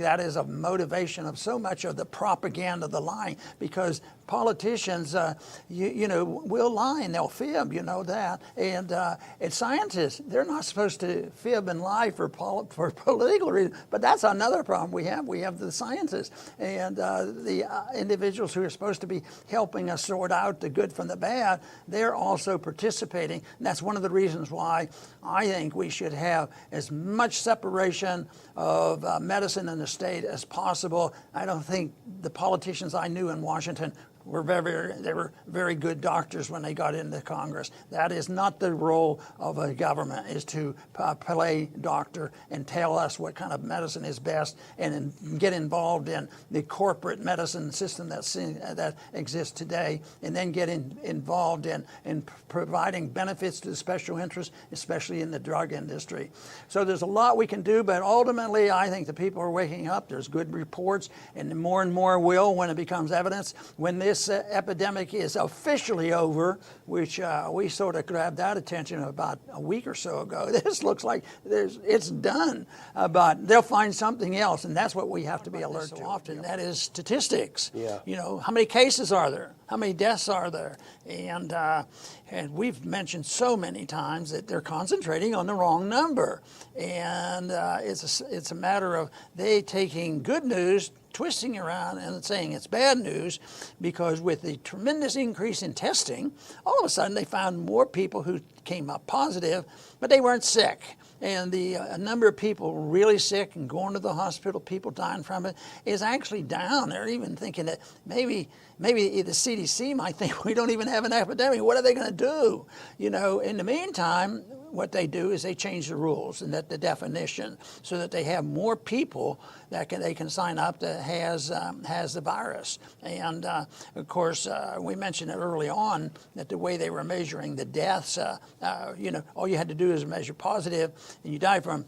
that is a motivation of so much of the propaganda, the lying, because politicians, you know, will lie and they'll fib, you know that. And scientists, they're not supposed to fib and lie for political reasons. But that's another problem we have. We have the scientists and the individuals who are supposed to be helping us sort out the good from the bad. They're also participating. And that's one of the reasons why I think we should have as much separation of medicine and the state as possible. I don't think the politicians I knew in Washington were they were very good doctors when they got into Congress. That is not the role of a government, is to play doctor and tell us what kind of medicine is best and get involved in the corporate medicine system that exists today, and then get involved in providing benefits to the special interests, especially in the drug industry. So there's a lot we can do, but ultimately I think the people are waking up. There's good reports, and more will when it becomes evidence. When this epidemic is officially over, which we sort of grabbed that attention about a week or so ago. This looks like it's done, but they'll find something else, and that's what we have to be alert to often. That is statistics. Yeah. You know, how many cases are there? How many deaths are there? And we've mentioned so many times that they're concentrating on the wrong number, and it's a matter of they taking good news, twisting around and saying it's bad news, because with the tremendous increase in testing, all of a sudden they found more people who came up positive, but they weren't sick. And the number of people really sick and going to the hospital, people dying from it, is actually down. They're even thinking that maybe the CDC might think we don't even have an epidemic. What are they going to do? You know, in the meantime, what they do is they change the rules and that the definition, so that they have more people that they can sign up that has the virus. And of course, we mentioned it early on that the way they were measuring the deaths, you know, all you had to do is measure positive, and you die from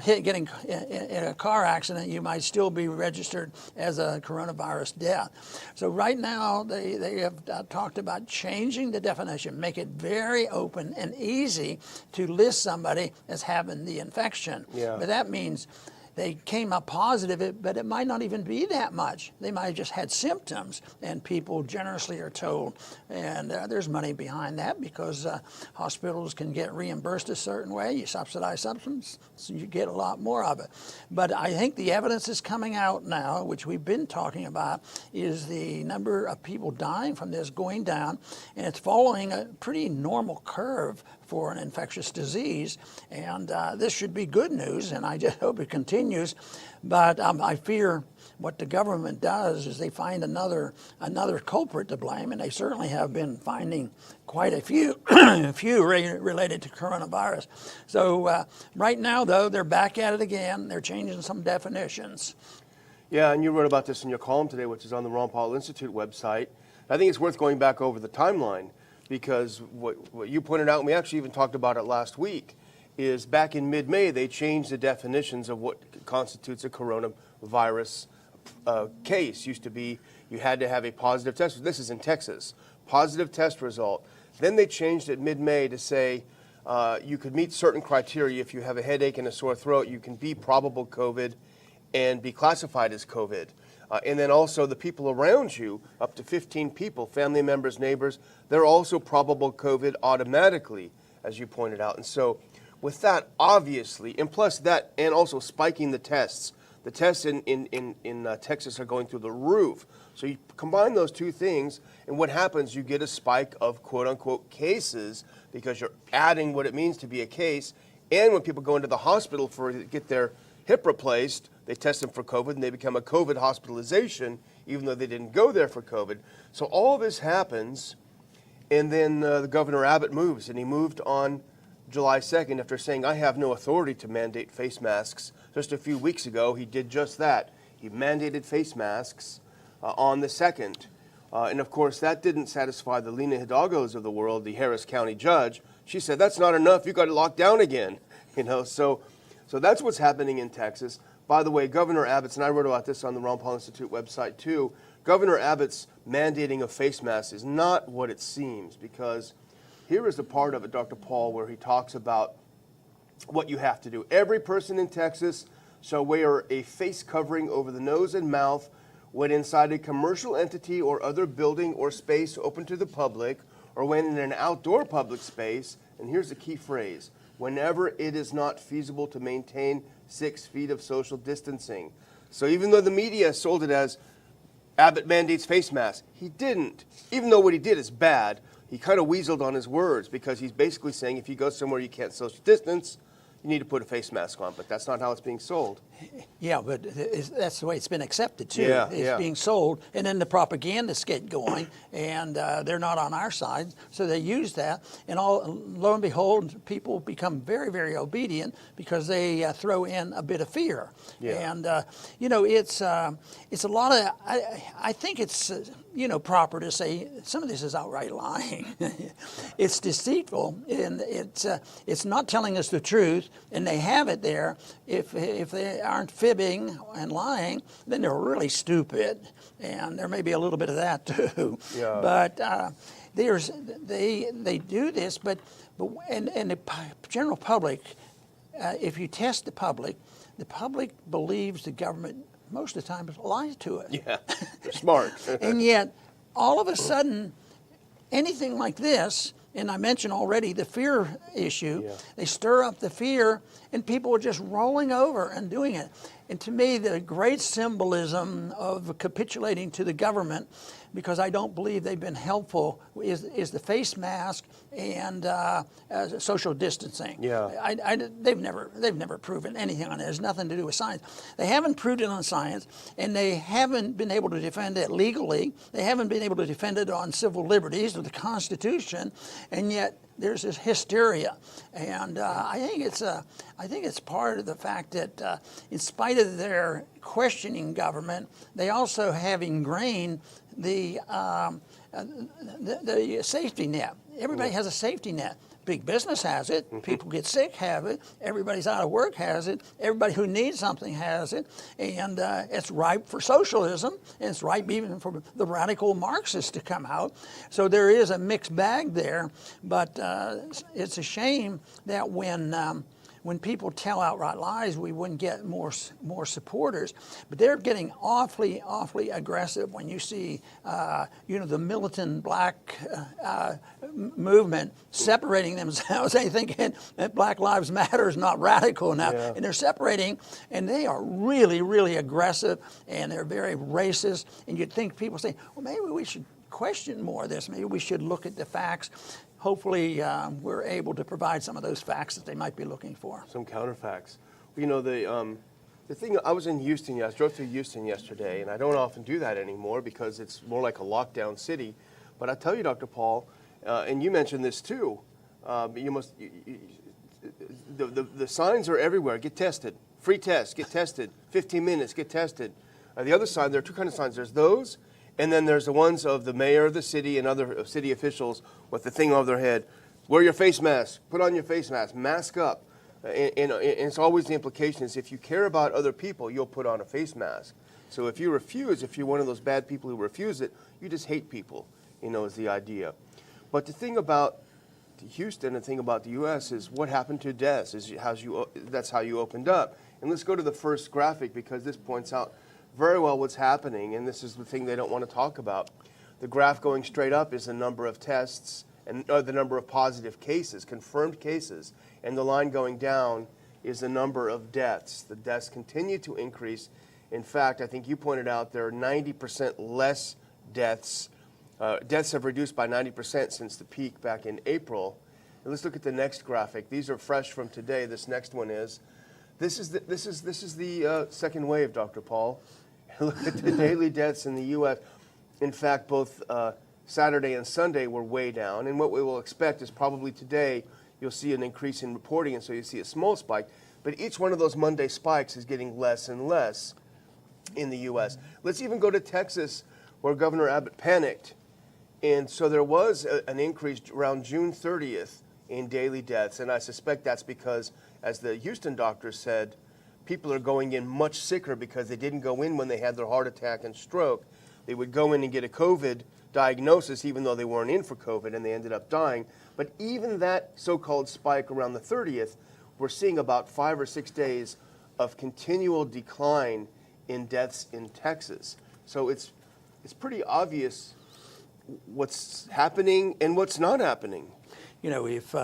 getting in a car accident, you might still be registered as a coronavirus death. So right now, they have talked about changing the definition, make it very open and easy to list somebody as having the infection. Yeah. But that means they came up positive, but it might not even be that much. They might have just had symptoms, and people generously are told. And there's money behind that, because hospitals can get reimbursed a certain way. You subsidize substance, so you get a lot more of it. But I think the evidence is coming out now, which we've been talking about, is the number of people dying from this going down, and it's following a pretty normal curve for an infectious disease, and this should be good news, and I just hope it continues. But I fear what the government does is they find another culprit to blame, and they certainly have been finding quite a few related to coronavirus. So right now, though, they're back at it again. They're changing some definitions. Yeah, and you wrote about this in your column today, which is on the Ron Paul Institute website. I think it's worth going back over the timeline, because what you pointed out, and we actually even talked about it last week, is back in mid-May, they changed the definitions of what constitutes a coronavirus case. Used to be you had to have a positive test. This is in Texas. Positive test result. Then they changed it mid-May to say you could meet certain criteria. If you have a headache and a sore throat, you can be probable COVID and be classified as COVID. And then also the people around you, up to 15 people, family members, neighbors, they're also probable COVID automatically, as you pointed out. And so with that, obviously, and plus that, and also spiking the tests in Texas are going through the roof. So you combine those two things, and what happens, you get a spike of quote-unquote cases, because you're adding what it means to be a case. And when people go into the hospital to get their hip replaced, they test them for COVID, and they become a COVID hospitalization, even though they didn't go there for COVID. So all of this happens, and then the Governor Abbott moves, and he moved on July 2nd after saying, I have no authority to mandate face masks. Just a few weeks ago, he did just that. He mandated face masks on the 2nd. And of course, that didn't satisfy the Lena Hidalgos of the world, the Harris County judge. She said, that's not enough. You got it locked down again. You know, so that's what's happening in Texas. By the way, Governor Abbott's, and I wrote about this on the Ron Paul Institute website too, Governor Abbott's mandating of face masks is not what it seems, because here is the part of it, Dr. Paul, where he talks about what you have to do. Every person in Texas shall wear a face covering over the nose and mouth when inside a commercial entity or other building or space open to the public, or when in an outdoor public space, and here's the key phrase, whenever it is not feasible to maintain 6 feet of social distancing. So even though the media sold it as Abbott mandates face masks, he didn't. Even though what he did is bad, he kind of weaseled on his words, because he's basically saying if you go somewhere you can't social distance, you need to put a face mask on, but that's not how it's being sold. Yeah, but that's the way it's been accepted too. Yeah, it's yeah. being sold, and then the propagandists get going, and they're not on our side, so they use that, and lo and behold, people become very, very obedient because they throw in a bit of fear. Yeah. And you know, it's a lot of. I think it's proper to say some of this is outright lying. It's deceitful, and it's not telling us the truth, and they have it there. If they aren't fibbing and lying, then they're really stupid, and there may be a little bit of that too. Yeah. But they do this, but the general public, if you test the public believes the government most of the time lies to it. Yeah, they're smart. And yet, all of a sudden, anything like this, and I mentioned already the fear issue, Yeah. they stir up the fear, and people are just rolling over and doing it. And to me, the great symbolism of capitulating to the government, because I don't believe they've been helpful, is the face mask and social distancing. Yeah. They've never proven anything on it. There's nothing to do with science. They haven't proved it on science, and they haven't been able to defend it legally. They haven't been able to defend it on civil liberties or the Constitution, and yet there's this hysteria, and I think it's part of the fact that in spite of their questioning government, they also have ingrained the safety net. Everybody has a safety net. Big business has it. People get sick have it. Everybody's out of work has it. Everybody who needs something has it. And it's ripe for socialism. And it's ripe even for the radical Marxists to come out. So there is a mixed bag there. But it's a shame that when people tell outright lies, we wouldn't get more supporters. But they're getting awfully aggressive when you see, the militant black movement separating themselves. They think that Black Lives Matter is not radical enough, Yeah. and they're separating, and they are really aggressive, and they're very racist. And you'd think people say, well, maybe we should question more of this. Maybe we should look at the facts. Hopefully, we're able to provide some of those facts that they might be looking for. Some counterfacts. The thing, I was in Houston, I drove through Houston yesterday, and I don't often do that anymore because it's more like a lockdown city. But I tell you, Dr. Paul, and you mentioned this too, the signs are everywhere. Get tested. Free test. Get tested. 15 minutes. Get tested. The other sign, there are two kinds of signs. There's those, and then there's the ones of the mayor of the city and other city officials with the thing over their head. Wear your face mask. Put on your face mask. Mask up. And it's always the implication is if you care about other people, you'll put on a face mask. So if you refuse, if you're one of those bad people who refuse it, you just hate people, is the idea. But the thing about Houston, the thing about the U.S. is what happened to deaths. That's how you opened up. And let's go to the first graphic because this points out very well what's happening, and this is the thing they don't want to talk about. The graph going straight up is the number of tests and the number of positive cases, confirmed cases, and the line going down is the number of deaths. The deaths continue to increase. In fact, I think you pointed out there are 90% less deaths. Deaths have reduced by 90% since the peak back in April. And let's look at the next graphic. These are fresh from today. This next one is. This is the second wave, Dr. Paul. Look at the daily deaths in the U.S. In fact, both Saturday and Sunday were way down. And what we will expect is probably today you'll see an increase in reporting, and so you see a small spike. But each one of those Monday spikes is getting less and less in the U.S. Let's even go to Texas, where Governor Abbott panicked. And so there was an increase around June 30th in daily deaths. And I suspect that's because, as the Houston doctors said, people are going in much sicker because they didn't go in when they had their heart attack and stroke. They would go in and get a COVID diagnosis even though they weren't in for COVID, and they ended up dying. But even that so-called spike around the 30th, we're seeing about 5 or 6 days of continual decline in deaths in Texas. So it's pretty obvious what's happening and what's not happening. You know, if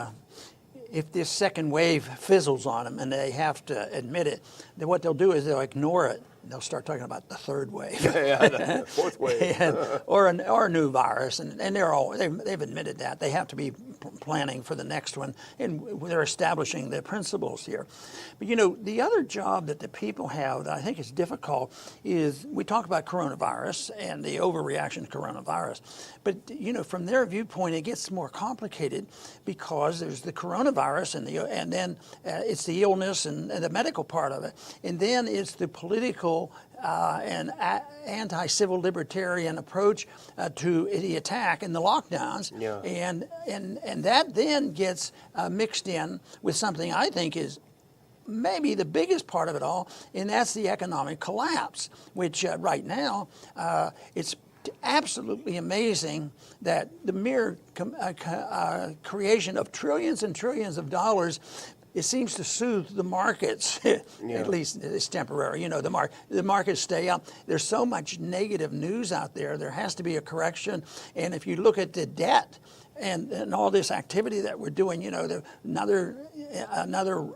this second wave fizzles on them and they have to admit it, then what they'll do is they'll ignore it. They'll start talking about the third wave, The fourth wave, or a new virus, and they've admitted that they have to be planning for the next one, and they're establishing the principles here. But you know, the other job that the people have that I think is difficult is we talk about coronavirus and the overreaction to coronavirus, but you know, from their viewpoint, it gets more complicated because there's the coronavirus and then it's the illness and the medical part of it, and then it's the political and anti-civil libertarian approach to the attack and the lockdowns, yeah. and that then gets mixed in with something I think is maybe the biggest part of it all, and that's the economic collapse, which right now it's absolutely amazing that the mere creation of trillions and trillions of dollars, it seems to soothe the markets. At least it's temporary. You know, the markets stay up. There's so much negative news out there. There has to be a correction. And if you look at the debt and all this activity that we're doing, you know, another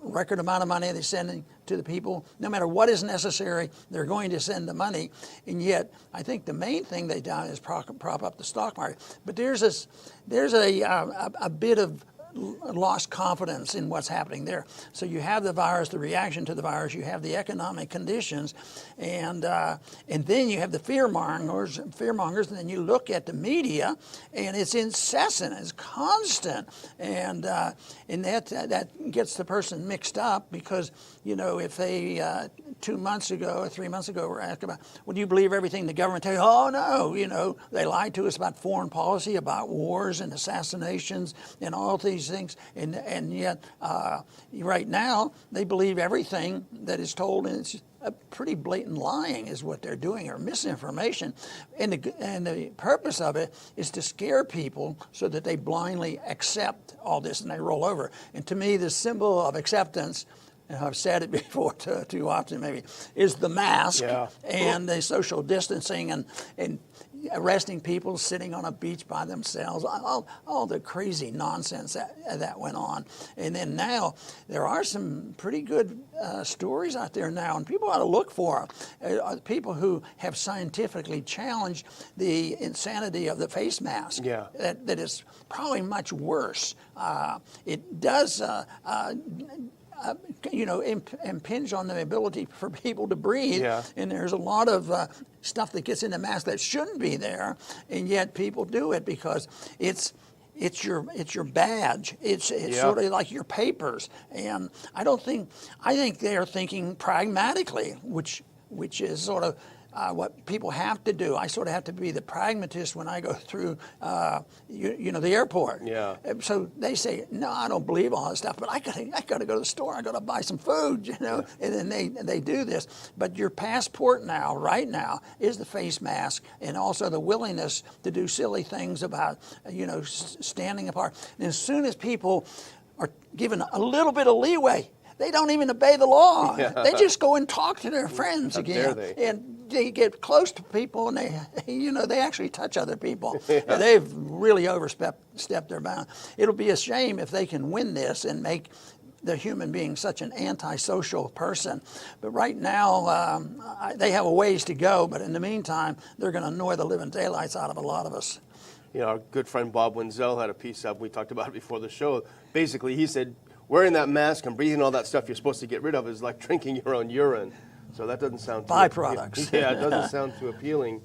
record amount of money they're sending to the people. No matter what is necessary, they're going to send the money. And yet, I think the main thing they've done is prop up the stock market. But there's a bit of lost confidence in what's happening there. So you have the virus, the reaction to the virus, you have the economic conditions, and then you have the fearmongers, and then you look at the media, and it's incessant, it's constant, and that gets the person mixed up because, you know, if they 2 months ago or 3 months ago were asked about, well, do you believe everything the government tells you? Oh, no, you know, they lied to us about foreign policy, about wars and assassinations and all these things, and yet right now they believe everything that is told, and it's a pretty blatant lying is what they're doing, or misinformation, and the purpose of it is to scare people so that they blindly accept all this and they roll over. And to me, the symbol of acceptance, and I've said it before too often maybe, is the mask and the social distancing and arresting people sitting on a beach by themselves, all the crazy nonsense that went on. And then now there are some pretty good stories out there now, and people ought to look for them. People who have scientifically challenged the insanity of the face mask. That is probably much worse. It does impinge on the ability for people to breathe. And there's a lot of stuff that gets in the mask that shouldn't be there, and yet people do it because it's your badge. It's sort of like your papers. And I think they are thinking pragmatically, which is sort of what people have to do. I sort of have to be the pragmatist when I go through, the airport. So they say, no, I don't believe all that stuff, but I got to go to the store. I got to buy some food, And then they do this. But your passport now, right now, is the face mask, and also the willingness to do silly things about, standing apart. And as soon as people are given a little bit of leeway, they don't even obey the law. They just go and talk to their friends again. And they get close to people, and they actually touch other people. They've really overstepped their bounds. It'll be a shame if they can win this and make the human being such an antisocial person. But right now, they have a ways to go. But in the meantime, they're going to annoy the living daylights out of a lot of us. Our good friend Bob Wenzel had a piece up. We talked about it before the show. Basically, he said, wearing that mask and breathing all that stuff you're supposed to get rid of is like drinking your own urine. So that doesn't sound too byproducts. It doesn't sound too appealing.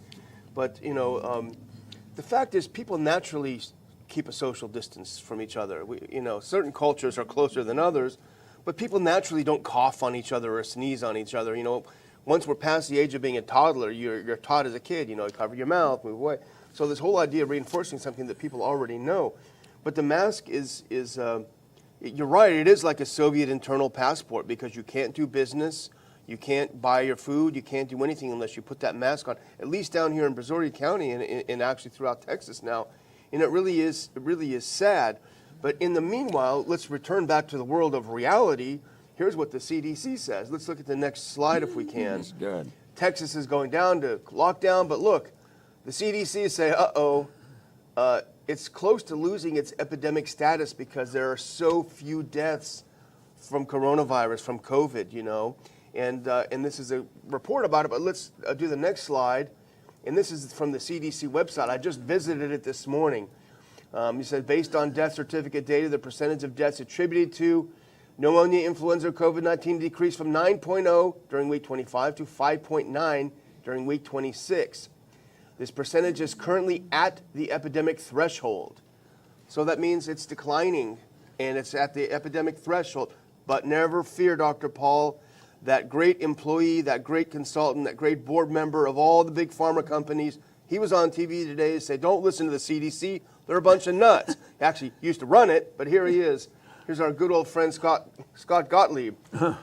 But the fact is, people naturally keep a social distance from each other. Certain cultures are closer than others, but people naturally don't cough on each other or sneeze on each other. Once we're past the age of being a toddler, you're taught as a kid. Cover your mouth, move away. So this whole idea of reinforcing something that people already know, but the mask is. You're right, it is like a Soviet internal passport because you can't do business, you can't buy your food, you can't do anything unless you put that mask on, at least down here in Brazoria County and actually throughout Texas now. And it really is sad. But in the meanwhile, let's return back to the world of reality. Here's what the CDC says. Let's look at the next slide if we can. That's good. Texas is going down to lockdown, but look, the CDC say, it's close to losing its epidemic status because there are so few deaths from coronavirus, from COVID, you know. And this is a report about it, but let's do the next slide. And this is from the CDC website. I just visited it this morning. He said, based on death certificate data, the percentage of deaths attributed to pneumonia, influenza, or COVID-19 decreased from 9.0 during week 25 to 5.9 during week 26. This percentage is currently at the epidemic threshold. So that means it's declining, and it's at the epidemic threshold. But never fear, Dr. Paul, that great employee, that great consultant, that great board member of all the big pharma companies, he was on TV today to say, don't listen to the CDC, they're a bunch of nuts. He actually used to run it, but here he is. Here's our good old friend Scott Gottlieb.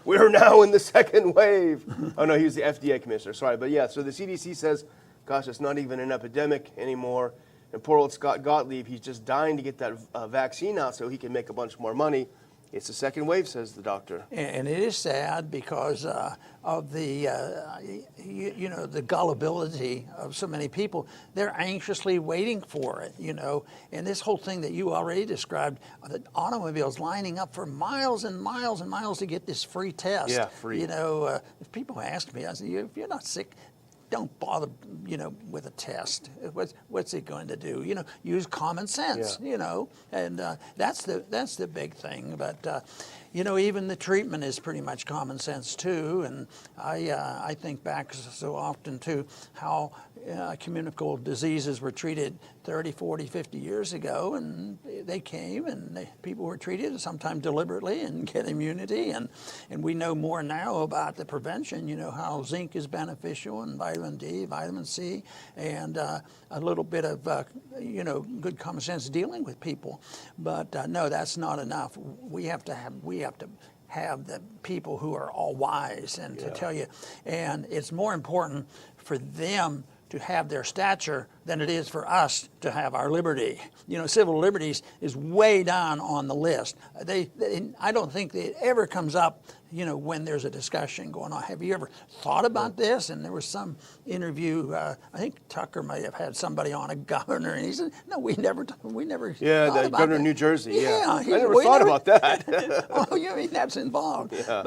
We're now in the second wave. Oh no, he was the FDA commissioner, sorry. But yeah, so the CDC says, gosh, it's not even an epidemic anymore. And poor old Scott Gottlieb, he's just dying to get that vaccine out so he can make a bunch more money. It's the second wave, says the doctor. And it is sad because of the, the gullibility of so many people. They're anxiously waiting for it, you know. And this whole thing that you already described, the automobiles lining up for miles and miles and miles to get this free test. Yeah, free. You know, if people ask me, I say, if you're not sick, don't bother, with a test. What's it going to do? Use common sense. Yeah. And that's the big thing. But even the treatment is pretty much common sense too. And I think back so often to how communicable diseases were treated 30, 40, 50 years ago, and they came and people were treated sometimes deliberately and get immunity, and we know more now about the prevention, how zinc is beneficial and vitamin D, vitamin C, and a little bit of, good common sense dealing with people. But no, that's not enough. We have to have the people who are all wise and to tell you, and it's more important for them to have their stature than it is for us to have our liberty. Civil liberties is way down on the list. I don't think it ever comes up, when there's a discussion going on. Have you ever thought about this? And there was some interview, I think Tucker may have had somebody on, a governor, and he said, no, we never Yeah, thought the about governor that. of New Jersey, yeah. I he- never we thought about that. Oh, you mean that's involved? Yeah.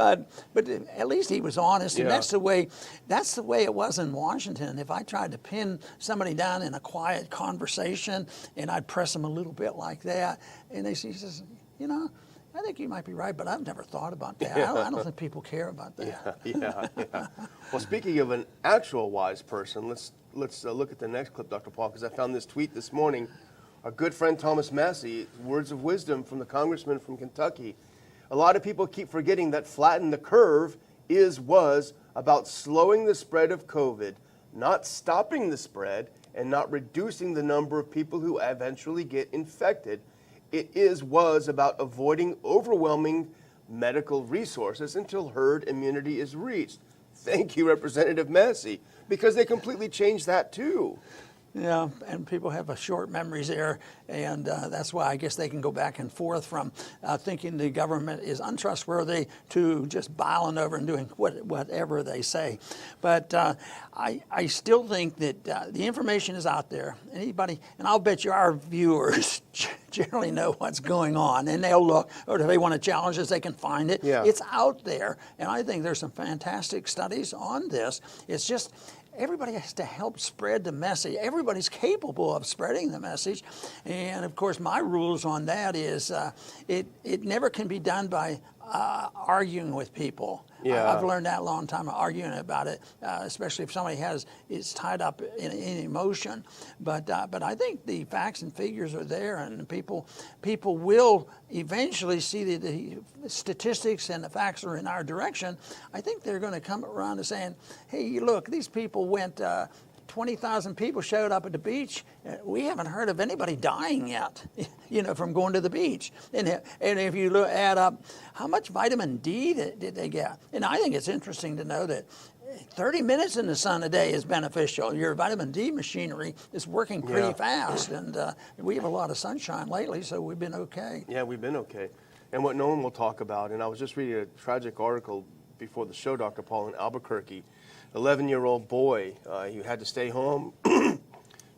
But at least he was honest, and Yeah. that's the way it was in Washington. If I tried to pin somebody down in a quiet conversation, and I'd press them a little bit like that, and he says, I think you might be right, but I've never thought about that. I don't think people care about that. Yeah. Well, speaking of an actual wise person, let's look at the next clip, Dr. Paul, because I found this tweet this morning. Our good friend Thomas Massey, words of wisdom from the congressman from Kentucky. A lot of people keep forgetting that flatten the curve was about slowing the spread of COVID, not stopping the spread, and not reducing the number of people who eventually get infected. It was about avoiding overwhelming medical resources until herd immunity is reached. Thank you, Representative Massey, because they completely changed that too. Yeah, and people have short memories there, and that's why I guess they can go back and forth from thinking the government is untrustworthy to just boiling over and doing whatever they say. But I still think that the information is out there. Anybody, and I'll bet you our viewers generally know what's going on, and they'll look, or if they want to challenge us, they can find it. Yeah. It's out there, and I think there's some fantastic studies on this. It's just, everybody has to help spread the message. Everybody's capable of spreading the message. And of course, my rules on that is it never can be done by arguing with people. Yeah. I've learned that a long time, arguing about it, especially if somebody is tied up in emotion. But I think the facts and figures are there, and people will eventually see the statistics and the facts are in our direction. I think they're going to come around to saying, hey, look, these people went, 20,000 people showed up at the beach. We haven't heard of anybody dying yet, from going to the beach. And if you add up how much vitamin D did they get, and I think it's interesting to know that 30 minutes in the sun a day is beneficial. Your vitamin D machinery is working pretty fast, and we have a lot of sunshine lately, so we've been okay. Yeah, we've been okay. and what no one will talk about. And I was just reading a tragic article before the show, Dr. Paul, in Albuquerque. 11-year-old boy, he had to stay home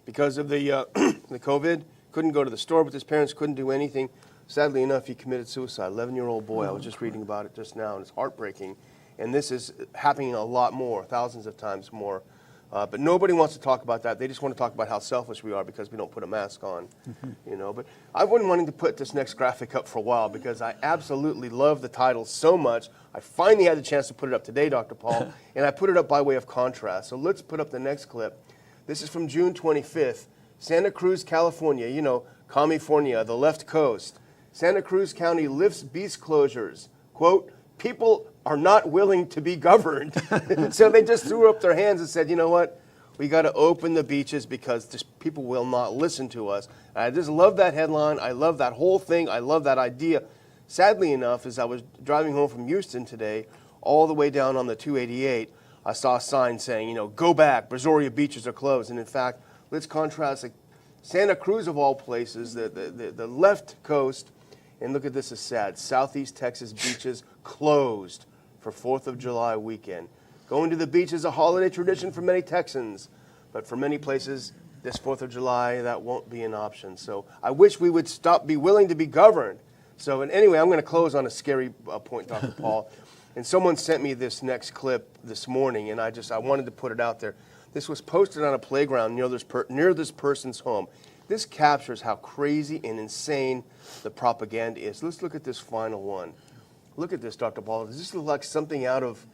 because of the COVID. Couldn't go to the store with his parents, couldn't do anything. Sadly enough, he committed suicide. 11-year-old boy. I was just reading about it just now, and it's heartbreaking. And this is happening a lot more, thousands of times more. But nobody wants to talk about that. They just want to talk about how selfish we are because we don't put a mask on, you know. But I've been wanting to put this next graphic up for a while because I absolutely love the title so much. I finally had the chance to put it up today, Dr. Paul, and I put it up by way of contrast. So let's put up the next clip. This is from June 25th, Santa Cruz, California, you know, California, the left coast. Santa Cruz County lifts beach closures. Quote, people are not willing to be governed. So they just threw up their hands and said, you know what? We got to open the beaches because just people will not listen to us. And I just love that headline. I love that whole thing. I love that idea. Sadly enough, as I was driving home from Houston today, all the way down on the 288, I saw a sign saying, you know, go back, Brazoria beaches are closed. And in fact, let's contrast like Santa Cruz of all places, the left coast, and look at this, is sad. Southeast Texas beaches closed for 4th of July weekend. Going to the beach is a holiday tradition for many Texans, but for many places, this 4th of July, that won't be an option. So I wish we would be willing to be governed. So and anyway, I'm going to close on a scary point, Dr. Paul. And someone sent me this next clip this morning, and I wanted to put it out there. This was posted on a playground near this person's home. This captures how crazy and insane the propaganda is. Let's look at this final one. Look at this, Dr. Paul. Does this look like something out of,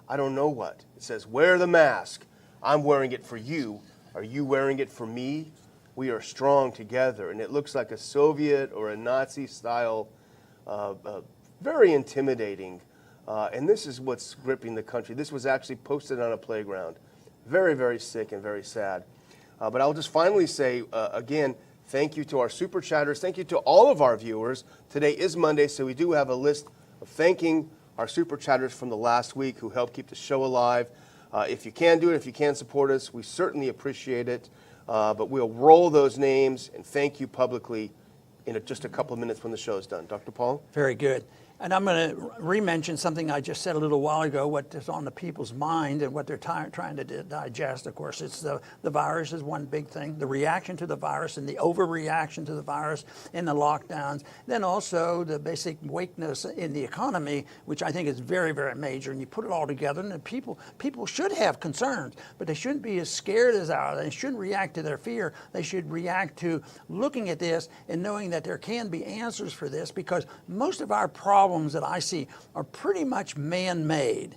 I don't know what? It says, wear the mask. I'm wearing it for you. Are you wearing it for me? We are strong together. And it looks like a Soviet or a Nazi style, very intimidating. And this is what's gripping the country. This was actually posted on a playground. Very, very sick and very sad. But I'll just finally say, again, thank you to our super chatters. Thank you to all of our viewers. Today is Monday, so we do have a list of thanking our super chatters from the last week who helped keep the show alive. If you can do it, if you can support us, we certainly appreciate it. But we'll roll those names and thank you publicly in just a couple of minutes when the show is done. Dr. Paul? Very good. And I'm going to re-mention something I just said a little while ago, what is on the people's mind and what they're trying to digest. Of course, it's the virus is one big thing, the reaction to the virus and the overreaction to the virus and the lockdowns. Then also the basic weakness in the economy, which I think is very, very major. And you put it all together, and people should have concerns, but they shouldn't be as scared as ours. They shouldn't react to their fear. They should react to looking at this and knowing that there can be answers for this, because most of our problems that I see are pretty much man-made.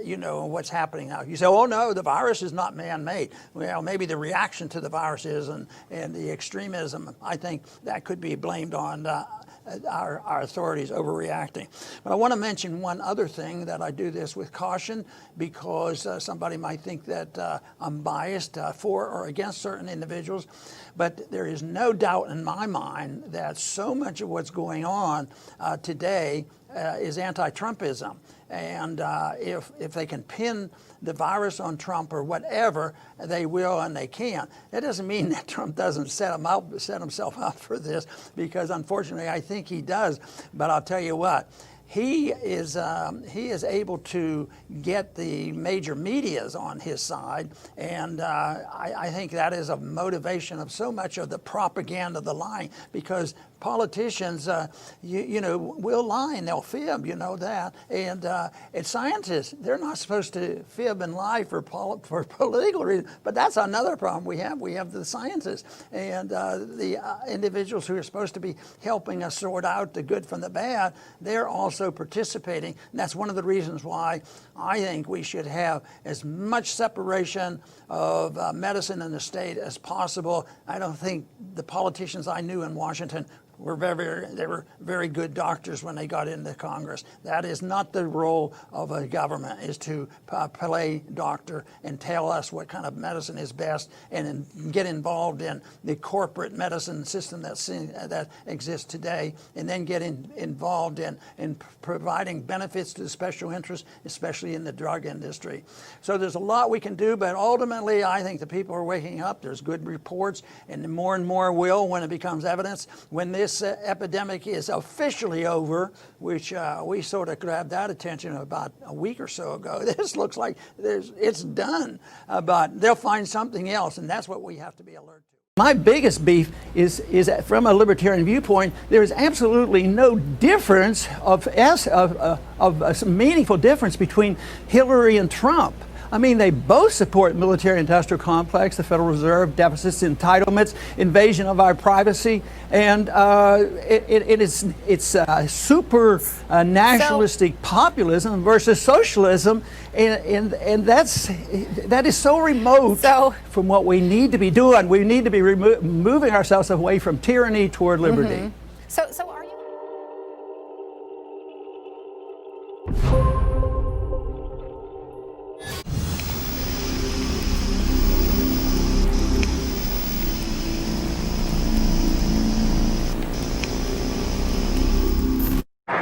You know, what's happening now. You say, oh no, the virus is not man-made. Well, maybe the reaction to the virus is, and the extremism, I think that could be blamed on our authorities overreacting. But I want to mention one other thing, that I do this with caution, because somebody might think that I'm biased for or against certain individuals. But there is no doubt in my mind that so much of what's going on today is anti-Trumpism. And if they can pin the virus on Trump or whatever, they will and they can. That doesn't mean that Trump doesn't set himself up for this, because unfortunately I think he does. But I'll tell you what, he is able to get the major medias on his side, and I think that is a motivation of so much of the propaganda, the lying, because politicians, you know, will lie and they'll fib, you know that. And scientists, they're not supposed to fib and lie for political reasons, but that's another problem we have. We have the scientists and the individuals who are supposed to be helping us sort out the good from the bad. They're also participating. And that's one of the reasons why I think we should have as much separation of medicine and the state as possible. I don't think the politicians I knew in Washington they were very good doctors when they got into Congress. That is not the role of a government, is to play doctor and tell us what kind of medicine is best, and get involved in the corporate medicine system that exists today, and then get involved in providing benefits to the special interests, especially in the drug industry. So there's a lot we can do, but ultimately I think the people are waking up. There's good reports, and more will when it becomes evidence. When this this epidemic is officially over, which we sort of grabbed that attention about a week or so ago. This looks like it's done, but they'll find something else, and that's what we have to be alert to. My biggest beef is that from a libertarian viewpoint, there is absolutely no difference some meaningful difference between Hillary and Trump. I mean, they both support military-industrial complex, the Federal Reserve, deficits, entitlements, invasion of our privacy, and it's super nationalistic populism versus socialism, and that is so remote from what we need to be doing. We need to be moving ourselves away from tyranny toward liberty. Mm-hmm. So are you?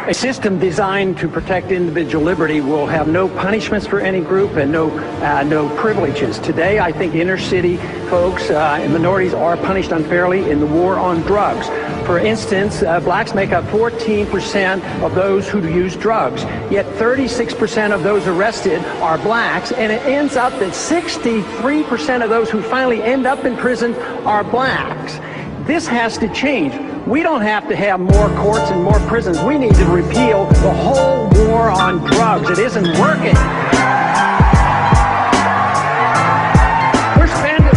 A system designed to protect individual liberty will have no punishments for any group and no privileges. Today, I think inner city folks and minorities are punished unfairly in the war on drugs. For instance, blacks make up 14% of those who use drugs, yet 36% of those arrested are blacks, and it ends up that 63% of those who finally end up in prison are blacks. This has to change. We don't have to have more courts and more prisons. We need to repeal the whole war on drugs. It isn't working.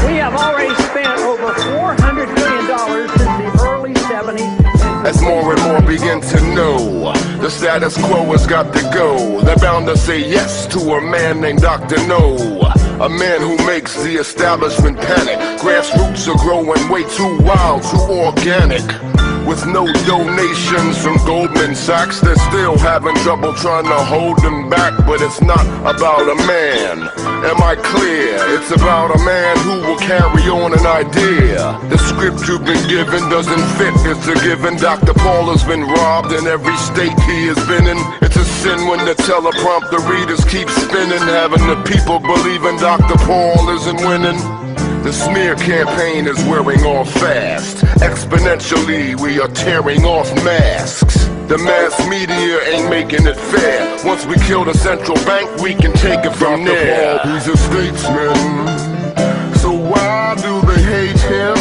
We have already spent over $400 billion since the early 70s. As more and more begin to know the status quo has got to go, they're bound to say yes to a man named Dr. No. A man who makes the establishment panic. Grassroots are growing way too wild, too organic. With no donations from Goldman Sachs, they're still having trouble trying to hold them back. But it's not about a man, am I clear? It's about a man who will carry on an idea. The script you've been given doesn't fit, it's a given. Dr. Paul has been robbed in every state he has been in. It's a sin when the teleprompter readers keep spinning, having the people believing Dr. Paul isn't winning. The smear campaign is wearing off fast. Exponentially, we are tearing off masks. The mass media ain't making it fair. Once we kill the central bank, we can take it from there. Paul, he's a statesman, so why do they hate him?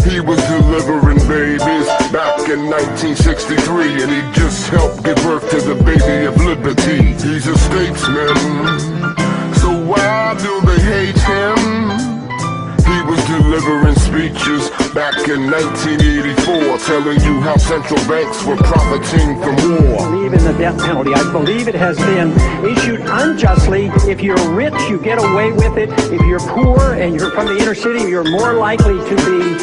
He was delivering babies back in 1963, and he just helped give birth to the baby of liberty. He's a statesman, so why do they hate him? He was delivering speeches back in 1984, telling you how central banks were profiting from war. I believe in the death penalty. I believe it has been issued unjustly. If you're rich, you get away with it. If you're poor and you're from the inner city, you're more likely to be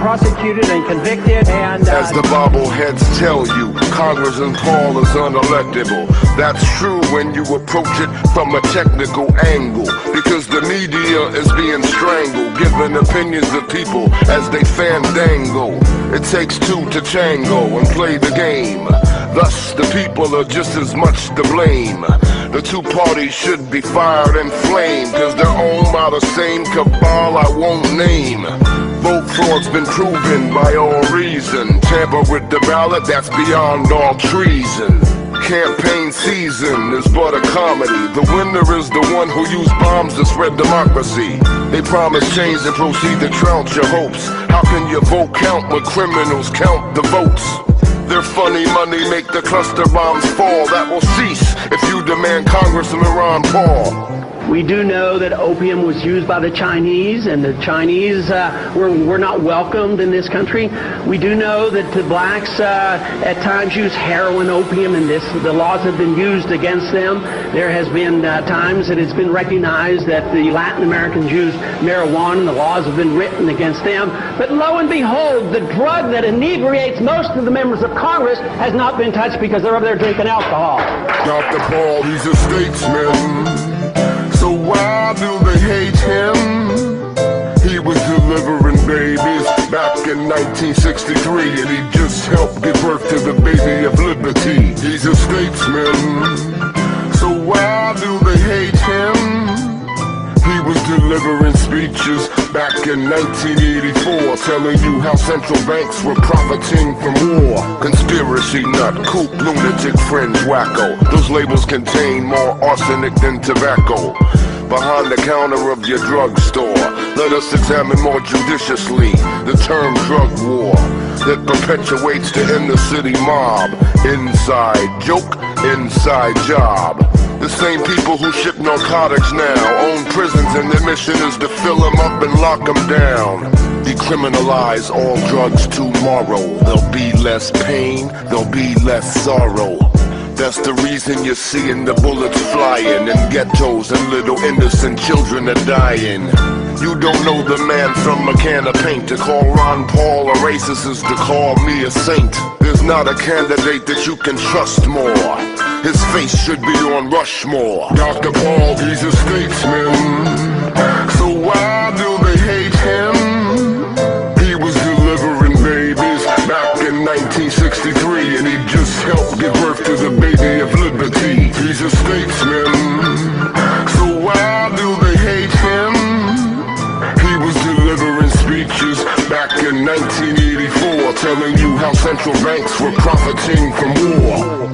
prosecuted and convicted. And as the bobbleheads tell you, Congressman Paul is unelectable. That's true when you approach it from a technical angle, because the media is being strangled, giving opinions of people as they fandangle. It takes two to tango and play the game. Thus, the people are just as much to blame. The two parties should be fired and flamed, cause they're owned by the same cabal I won't name. Vote fraud's been proven by all reason. Tamper with the ballot, that's beyond all treason. Campaign season is but a comedy. The winner is the one who used bombs to spread democracy. They promise change and proceed to trounce your hopes. How can your vote count when criminals count the votes? Their funny money make the cluster bombs fall. That will cease if you demand Congressman Ron Paul. we do know that opium was used by the Chinese, and the Chinese were not welcomed in this country. We do know that the blacks at times use heroin, opium, and the laws have been used against them. There has been times that it's been recognized that the Latin Americans use marijuana, and the laws have been written against them. But lo and behold, the drug that inebriates most of the members of Congress has not been touched because they're over there drinking alcohol. Dr. Paul, he's a statesman. So why do they hate him? He was delivering babies back in 1963, and he just helped give birth to the baby of liberty. He's a statesman. So why do they hate him? He was delivering speeches back in 1984, telling you how central banks were profiting from war. Conspiracy nut, kook, lunatic, fringe, wacko. Those labels contain more arsenic than tobacco. Behind the counter of your drugstore, let us examine more judiciously the term drug war that perpetuates the inner city mob. Inside joke, inside job. The same people who ship narcotics now own prisons, and their mission is to fill them up and lock them down. Decriminalize all drugs tomorrow. There'll be less pain, there'll be less sorrow. That's the reason you're seeing the bullets flying in ghettos and little innocent children are dying. You don't know the man from a can of paint. To call Ron Paul a racist is to call me a saint. There's not a candidate that you can trust more. His face should be on Rushmore. Dr. Paul, he's a statesman. So why do they hate him? He was delivering babies back in 1963, and he just helped give birth to the baby of liberty. He's a statesman. So why do they hate him? He was delivering speeches back in 1984, telling you how central banks were profiting from war.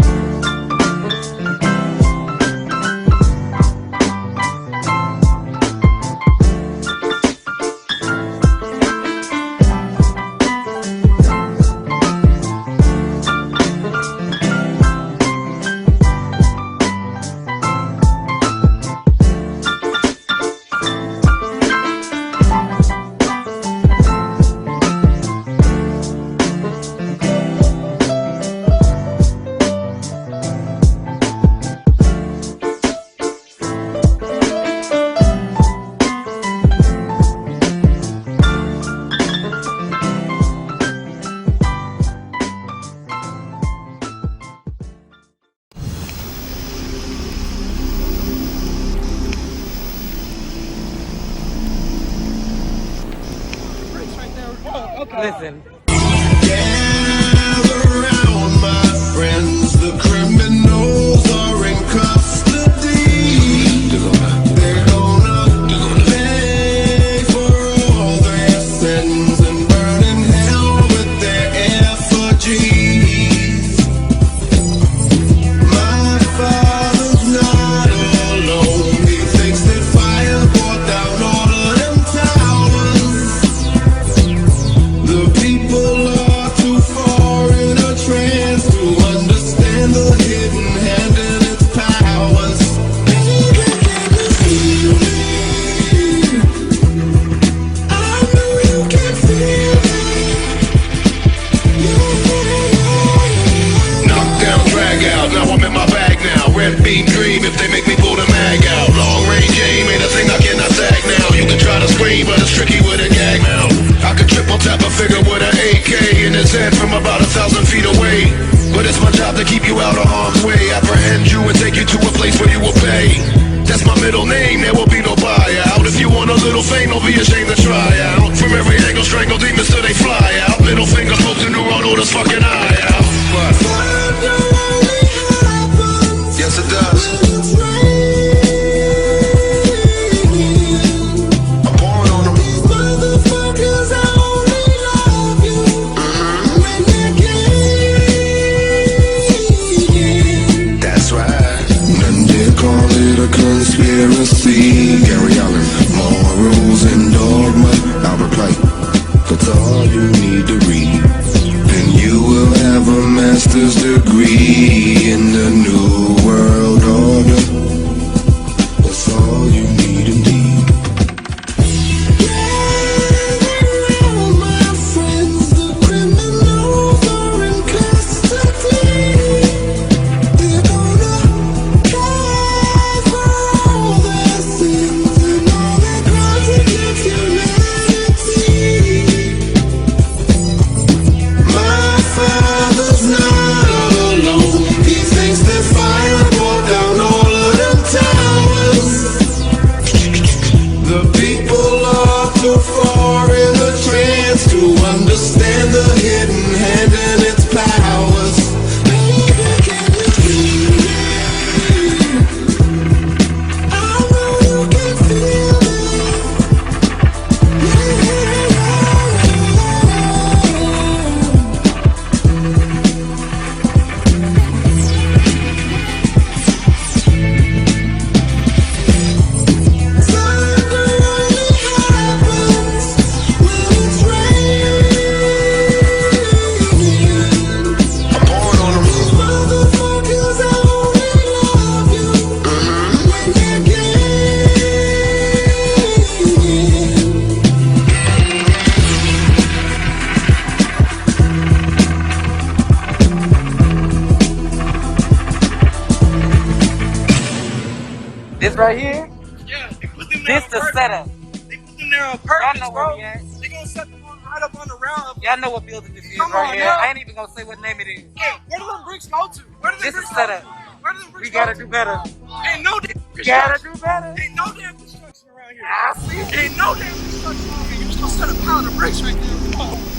Listen. Gather around, my friends. The criminals are in custody. They're gonna pay for all their sins and burn in hell with their effigies. My father's not alone. He thinks that fire brought down all of them towers. The people are too This right here, Yeah, they put them there this on the purpose. setup. They put them there on Y'all purpose, know where bro. we at. They gonna set them on right up on the round. Y'all know what building this is Come right on here. now. I ain't even gonna say what name it is. Hey, where do them bricks go to? Where do them This bricks is go setup. to? Where do them bricks We gotta go do to? better. Ain't no damn We gotta construction. do better. Ain't no damn construction around here. I see. Ain't no damn construction around here. You just gonna set a pound of bricks right there.